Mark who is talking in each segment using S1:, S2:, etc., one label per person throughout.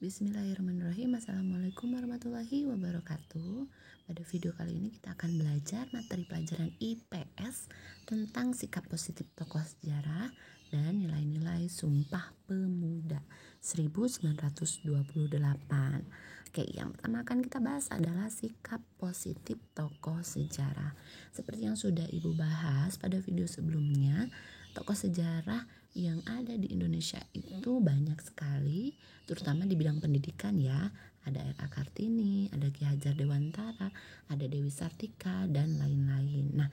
S1: Bismillahirrahmanirrahim. Assalamualaikum warahmatullahi wabarakatuh. Pada video kali ini kita akan belajar materi pelajaran IPS tentang sikap positif tokoh sejarah dan nilai-nilai Sumpah Pemuda 1928. Oke, yang pertama akan kita bahas adalah sikap positif tokoh sejarah. Seperti yang sudah Ibu bahas pada video sebelumnya, tokoh sejarah yang ada di Indonesia itu banyak sekali, terutama di bidang pendidikan ya. Ada R.A. Kartini, ada Ki Hajar Dewantara, ada Dewi Sartika, dan lain-lain. Nah,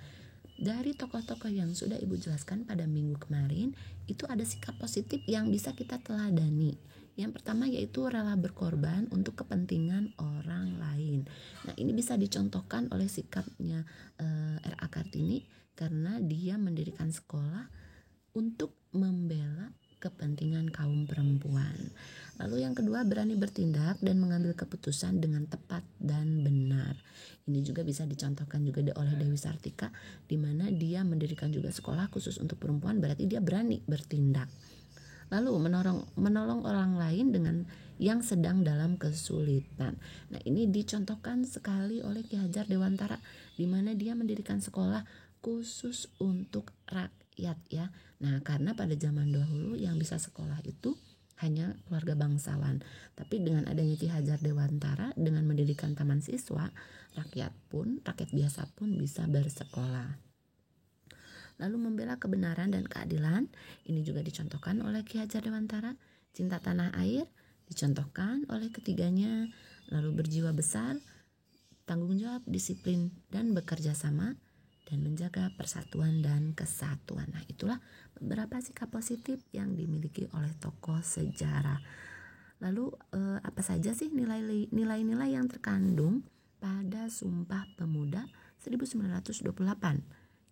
S1: dari tokoh-tokoh yang sudah Ibu jelaskan pada minggu kemarin, itu ada sikap positif yang bisa kita teladani. Yang pertama yaitu rela berkorban untuk kepentingan orang lain. Nah, ini bisa dicontohkan oleh sikapnya R.A. Kartini karena dia mendirikan sekolah untuk membela kepentingan kaum perempuan. Lalu yang kedua, berani bertindak dan mengambil keputusan dengan tepat dan benar. Ini juga bisa dicontohkan juga oleh Dewi Sartika, di mana dia mendirikan juga sekolah khusus untuk perempuan, berarti dia berani bertindak. Lalu menolong orang lain dengan yang sedang dalam kesulitan. Nah, ini dicontohkan sekali oleh Ki Hajar Dewantara, di mana dia mendirikan sekolah khusus untuk rakyat ya. Nah, karena pada zaman dahulu yang bisa sekolah itu hanya keluarga bangsawan. Tapi dengan adanya Ki Hajar Dewantara dengan mendirikan taman siswa, rakyat biasa pun bisa bersekolah. Lalu membela kebenaran dan keadilan, ini juga dicontohkan oleh Ki Hajar Dewantara. Cinta tanah air dicontohkan oleh ketiganya. Lalu berjiwa besar, tanggung jawab, disiplin, dan bekerja sama, dan menjaga persatuan dan kesatuan. Nah, itulah beberapa sikap positif yang dimiliki oleh tokoh sejarah. Lalu apa saja sih nilai-nilai yang terkandung pada Sumpah Pemuda 1928?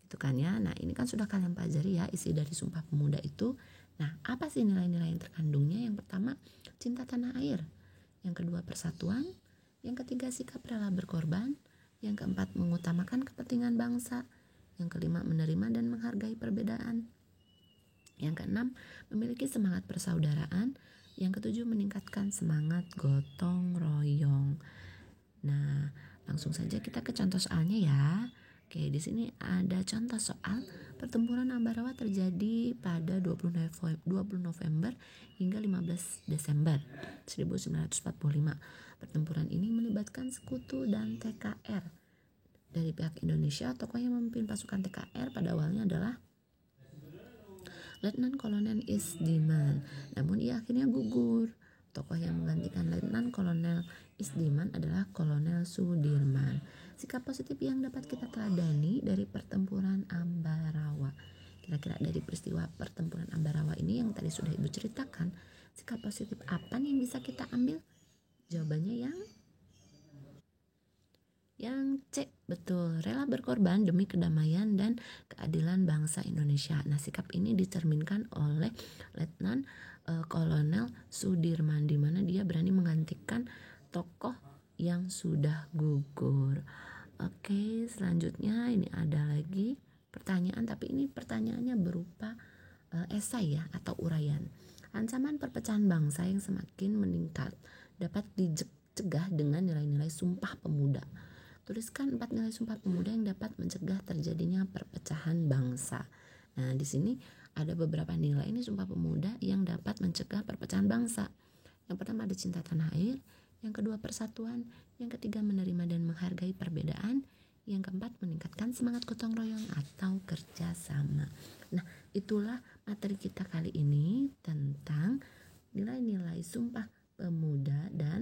S1: Gitu kan ya. Nah, ini kan sudah kalian pelajari ya isi dari Sumpah Pemuda itu. Nah, apa sih nilai-nilai yang terkandungnya? Yang pertama, cinta tanah air. Yang kedua, persatuan. Yang ketiga, sikap rela berkorban. Yang keempat, mengutamakan kepentingan bangsa. Yang kelima, menerima dan menghargai perbedaan. Yang keenam, memiliki semangat persaudaraan. Yang ketujuh, meningkatkan semangat gotong royong. Nah, langsung saja kita ke contoh soalnya ya. Oke, di sini ada contoh soal. Pertempuran Ambarawa terjadi pada 20 November hingga 15 Desember 1945. Pertempuran ini melibatkan Sekutu dan TKR. Dari pihak Indonesia, tokoh yang memimpin pasukan TKR pada awalnya adalah Letnan Kolonel Isdiman. Namun ia akhirnya gugur. Tokoh yang menggantikan Letnan Kolonel Isdiman adalah Kolonel Sudirman. Sikap positif yang dapat kita teladani dari pertempuran Ambarawa. Kira-kira dari peristiwa pertempuran Ambarawa ini yang tadi sudah Ibu ceritakan, sikap positif apa yang bisa kita ambil? Jawabannya yang C, betul, rela berkorban demi kedamaian dan keadilan bangsa Indonesia. Nah, sikap ini dicerminkan oleh Letnan Kolonel Sudirman, di mana dia berani menggantikan tokoh yang sudah gugur. Oke, selanjutnya ini ada lagi pertanyaan, tapi ini pertanyaannya berupa esai ya atau uraian. Ancaman perpecahan bangsa yang semakin meningkat dapat dicegah dengan nilai-nilai Sumpah Pemuda. Tuliskan 4 nilai Sumpah Pemuda yang dapat mencegah terjadinya perpecahan bangsa. Nah, di sini ada beberapa nilai ini Sumpah Pemuda yang dapat mencegah perpecahan bangsa. Yang pertama ada cinta tanah air, yang kedua persatuan, yang ketiga menerima dan menghargai perbedaan, yang keempat meningkatkan semangat gotong royong atau kerjasama. Nah, itulah materi kita kali ini tentang nilai-nilai Sumpah Pemuda dan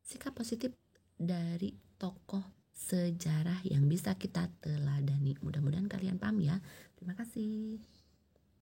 S1: sikap positif dari tokoh sejarah yang bisa kita teladani. Mudah-mudahan kalian paham ya. Terima kasih.